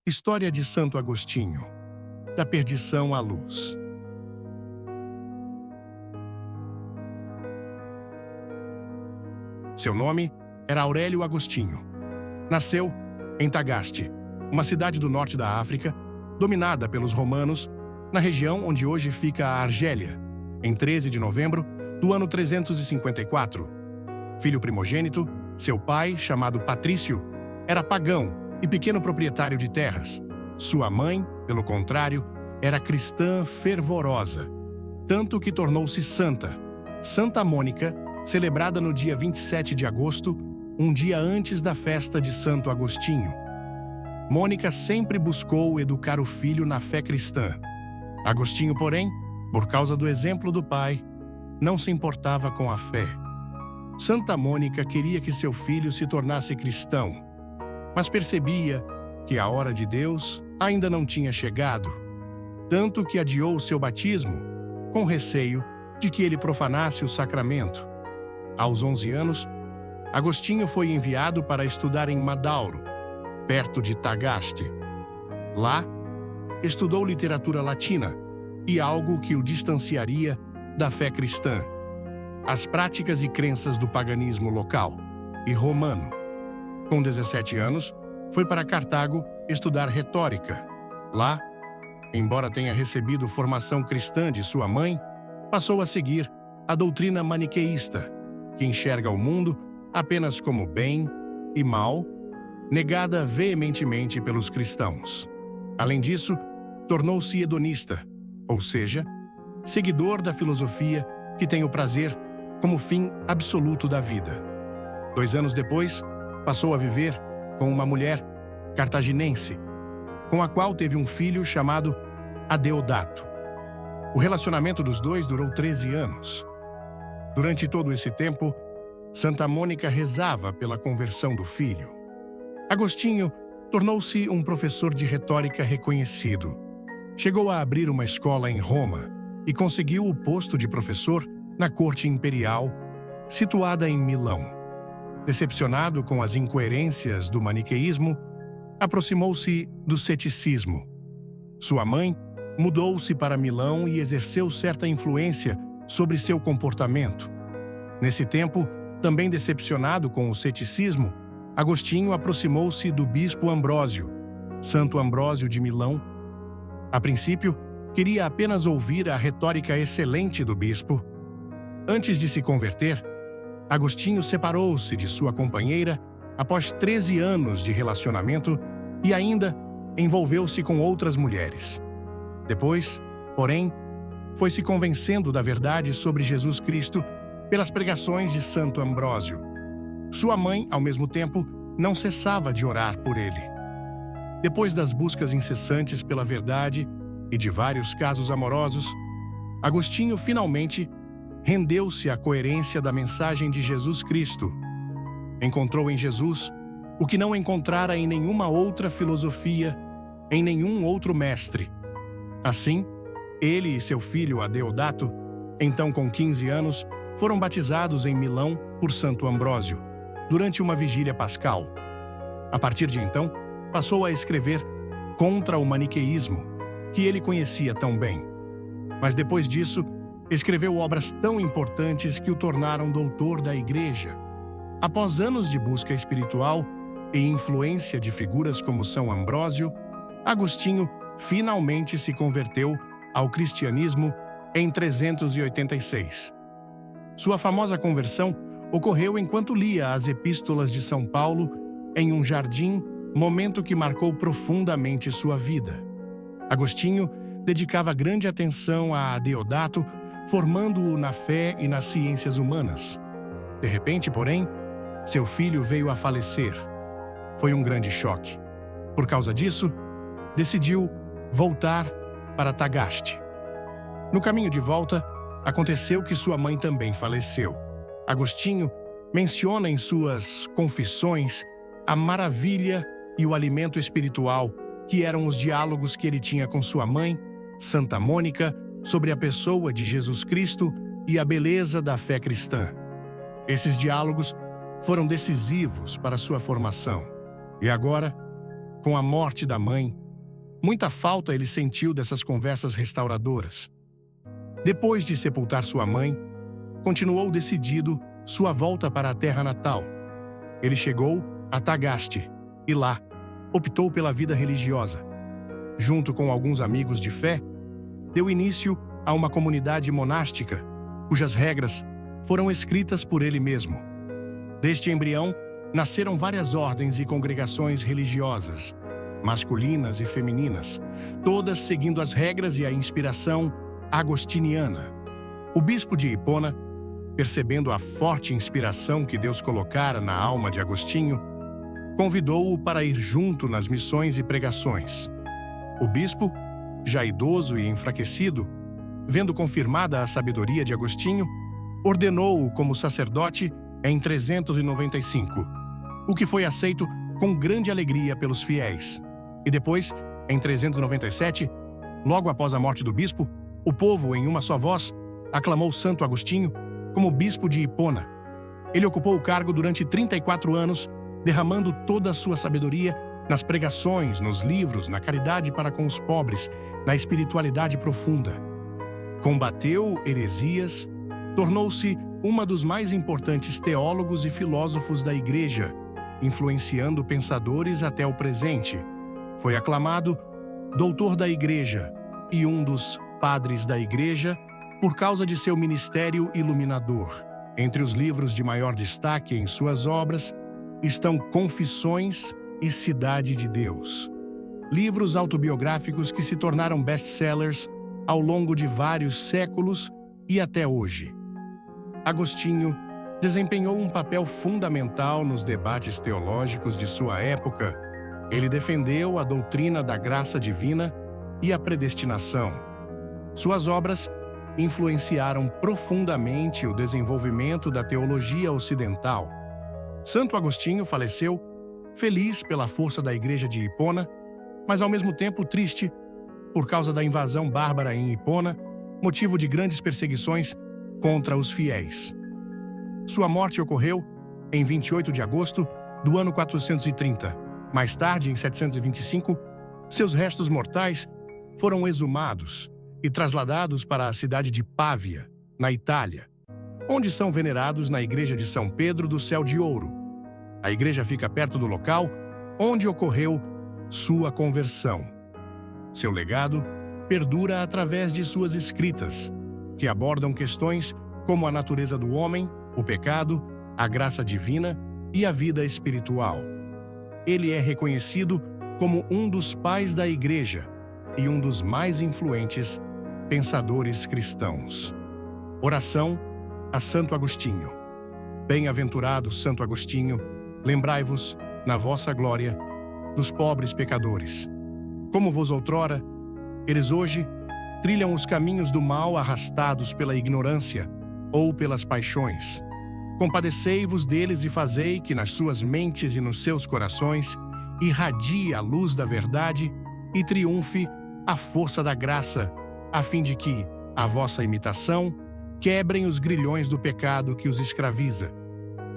História de Santo Agostinho, da perdição à luz. Seu nome era Aurélio Agostinho. Nasceu em Tagaste, uma cidade do norte da África, dominada pelos romanos, na região onde hoje fica a Argélia, em 13 de novembro do ano 354. Filho primogênito, seu pai, chamado Patrício, era pagão e pequeno proprietário de terras. Sua mãe, pelo contrário, era cristã fervorosa, tanto que tornou-se santa, Santa Mônica, celebrada no dia 27 de agosto, um dia antes da festa de Santo Agostinho. Mônica sempre buscou educar o filho na fé cristã. Agostinho, porém, por causa do exemplo do pai, não se importava com a fé. Santa Mônica queria que seu filho se tornasse cristão, mas percebia que a hora de Deus ainda não tinha chegado, tanto que adiou seu batismo, com receio de que ele profanasse o sacramento. Aos 11 anos, Agostinho foi enviado para estudar em Madauro, perto de Tagaste. Lá, estudou literatura latina e algo que o distanciaria da fé cristã, as práticas e crenças do paganismo local e romano. Com 17 anos, foi para Cartago estudar retórica. Lá, embora tenha recebido formação cristã de sua mãe, passou a seguir a doutrina maniqueísta, que enxerga o mundo apenas como bem e mal, negada veementemente pelos cristãos. Além disso, tornou-se hedonista, ou seja, seguidor da filosofia que tem o prazer como fim absoluto da vida. 2 anos depois, passou a viver com uma mulher cartaginense, com a qual teve um filho chamado Adeodato. O relacionamento dos dois durou 13 anos. Durante todo esse tempo, Santa Mônica rezava pela conversão do filho. Agostinho tornou-se um professor de retórica reconhecido. Chegou a abrir uma escola em Roma e conseguiu o posto de professor na corte imperial, situada em Milão. Decepcionado com as incoerências do maniqueísmo, aproximou-se do ceticismo. Sua mãe mudou-se para Milão e exerceu certa influência sobre seu comportamento. Nesse tempo, também decepcionado com o ceticismo, Agostinho aproximou-se do bispo Ambrósio, Santo Ambrósio de Milão. A princípio, queria apenas ouvir a retórica excelente do bispo. Antes de se converter, Agostinho separou-se de sua companheira após 13 anos de relacionamento e ainda envolveu-se com outras mulheres. Depois, porém, foi se convencendo da verdade sobre Jesus Cristo pelas pregações de Santo Ambrósio. Sua mãe, ao mesmo tempo, não cessava de orar por ele. Depois das buscas incessantes pela verdade e de vários casos amorosos, Agostinho finalmente rendeu-se à coerência da mensagem de Jesus Cristo. Encontrou em Jesus o que não encontrara em nenhuma outra filosofia, em nenhum outro mestre. Assim, ele e seu filho Adeodato, então com 15 anos, foram batizados em Milão por Santo Ambrósio, durante uma vigília pascal. A partir de então, passou a escrever contra o maniqueísmo, que ele conhecia tão bem. Mas depois disso, escreveu obras tão importantes que o tornaram doutor da Igreja. Após anos de busca espiritual e influência de figuras como São Ambrósio, Agostinho finalmente se converteu ao cristianismo em 386. Sua famosa conversão ocorreu enquanto lia as epístolas de São Paulo em um jardim, momento que marcou profundamente sua vida. Agostinho dedicava grande atenção a Adeodato, formando-o na fé e nas ciências humanas. De repente, porém, seu filho veio a falecer. Foi um grande choque. Por causa disso, decidiu voltar para Tagaste. No caminho de volta, aconteceu que sua mãe também faleceu. Agostinho menciona em suas Confissões a maravilha e o alimento espiritual que eram os diálogos que ele tinha com sua mãe, Santa Mônica, sobre a pessoa de Jesus Cristo e a beleza da fé cristã. Esses diálogos foram decisivos para sua formação. E agora, Com a morte da mãe, muita falta ele sentiu dessas conversas restauradoras. Depois de sepultar sua mãe, continuou decidido sua volta para a terra natal. Ele chegou a Tagaste e lá optou pela vida religiosa. Junto com alguns amigos de fé, deu início a uma comunidade monástica, cujas regras foram escritas por ele mesmo. Deste embrião, nasceram várias ordens e congregações religiosas, masculinas e femininas, todas seguindo as regras e a inspiração agostiniana. O bispo de Hipona, percebendo a forte inspiração que Deus colocara na alma de Agostinho, convidou-o para ir junto nas missões e pregações. O bispo, já idoso e enfraquecido, vendo confirmada a sabedoria de Agostinho, ordenou-o como sacerdote em 395, o que foi aceito com grande alegria pelos fiéis. E depois, em 397, logo após a morte do bispo, o povo, em uma só voz, aclamou Santo Agostinho como bispo de Hipona. Ele ocupou o cargo durante 34 anos, derramando toda a sua sabedoria nas pregações, nos livros, na caridade para com os pobres, na espiritualidade profunda. Combateu heresias, tornou-se uma dos mais importantes teólogos e filósofos da Igreja, influenciando pensadores até o presente. Foi aclamado doutor da Igreja e um dos padres da Igreja por causa de seu ministério iluminador. Entre os livros de maior destaque em suas obras estão Confissões e Cidade de Deus, livros autobiográficos que se tornaram best-sellers ao longo de vários séculos e até hoje. Agostinho desempenhou um papel fundamental nos debates teológicos de sua época. Ele defendeu a doutrina da graça divina e a predestinação. Suas obras influenciaram profundamente o desenvolvimento da teologia ocidental. Santo Agostinho faleceu feliz pela força da Igreja de Hipona, mas ao mesmo tempo triste por causa da invasão bárbara em Hipona, motivo de grandes perseguições contra os fiéis. Sua morte ocorreu em 28 de agosto do ano 430. Mais tarde, em 725, seus restos mortais foram exumados e trasladados para a cidade de Pávia, na Itália, onde são venerados na Igreja de São Pedro do Céu de Ouro. A igreja fica perto do local onde ocorreu sua conversão. Seu legado perdura através de suas escritas, que abordam questões como a natureza do homem, o pecado, a graça divina e a vida espiritual. Ele é reconhecido como um dos pais da Igreja e um dos mais influentes pensadores cristãos. Oração a Santo Agostinho. Bem-aventurado Santo Agostinho, lembrai-vos, na vossa glória, dos pobres pecadores. Como vos outrora, eles hoje trilham os caminhos do mal arrastados pela ignorância ou pelas paixões. Compadecei-vos deles e fazei que nas suas mentes e nos seus corações irradie a luz da verdade e triunfe a força da graça, a fim de que, a vossa imitação, quebrem os grilhões do pecado que os escraviza,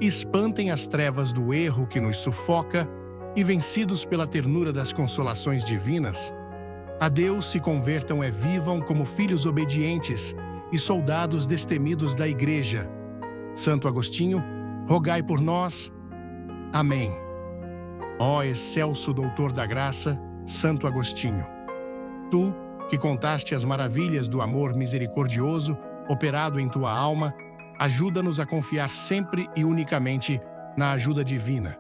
espantem as trevas do erro que nos sufoca e, vencidos pela ternura das consolações divinas, a Deus se convertam e vivam como filhos obedientes e soldados destemidos da Igreja. Santo Agostinho, rogai por nós. Amém. Ó excelso doutor da graça, Santo Agostinho, tu, que contaste as maravilhas do amor misericordioso operado em tua alma, ajuda-nos a confiar sempre e unicamente na ajuda divina.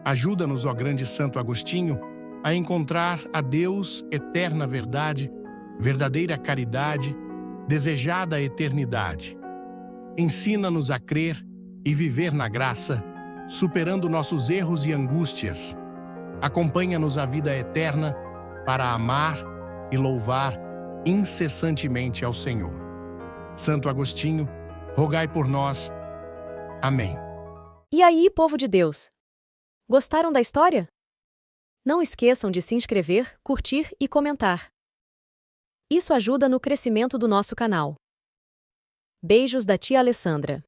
Ajuda-nos, ó grande Santo Agostinho, a encontrar a Deus, eterna verdade, verdadeira caridade, desejada eternidade. Ensina-nos a crer e viver na graça, superando nossos erros e angústias. Acompanha-nos à vida eterna para amar e louvar incessantemente ao Senhor. Santo Agostinho, rogai por nós. Amém. E aí, povo de Deus? Gostaram da história? Não esqueçam de se inscrever, curtir e comentar. Isso ajuda no crescimento do nosso canal. Beijos da tia Alessandra.